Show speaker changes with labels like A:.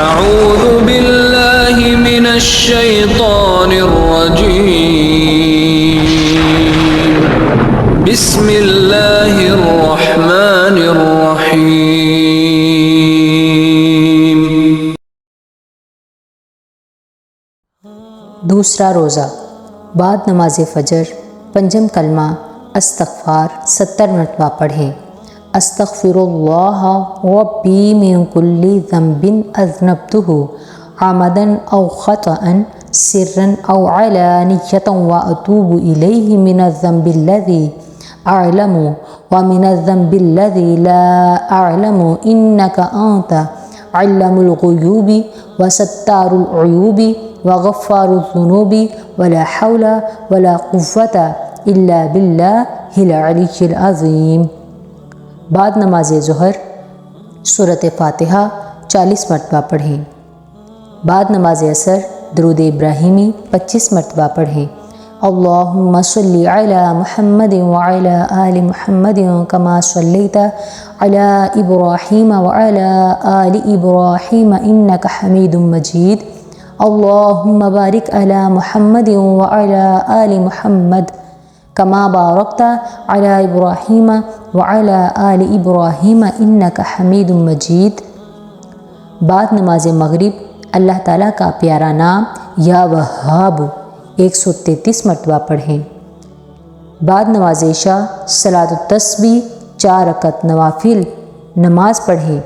A: أعوذ بالله من الشيطان الرجيم بسم الله الرحمن الرحيم۔
B: دوسرا روزہ، بعد نماز فجر پنجم کلمہ استغفار 70 مرتبہ پڑھیں۔ استغفر اللہ ربی من کل ذنب اذنبتہ عمدا او خطأ سرا او علانیۃ واتوب الیہ من الذنب الذی اعلم ومن الذنب الذی لا اعلم انک انت علام الغیوب وستار العیوب وغفار الذنوب ولا حول ولا قوة الا باللہ العلی العظیم۔ بعد نماز ظہر سورۃ فاتحہ 40 مرتبہ پڑھیں۔ بعد نماز عصر درود ابراہیمی 25 مرتبہ پڑھیں۔ اللہم صلی علی محمد وعلی آل محمد کما صلیت علی ابراہیم وعلی آل ابراہیم انک حمید مجید۔ اللہم بارک علی محمد وعلی آل محمد کما بارکت علی ابراہیم وعلی آل ابراہیم انک حمید مجید۔ بعد نماز مغرب اللہ تعالیٰ کا پیارا نام یا وہاب 133 مرتبہ پڑھیں۔ بعد نماز عشاء صلاۃ التسبیح 4 رکعت نوافل نماز پڑھیں۔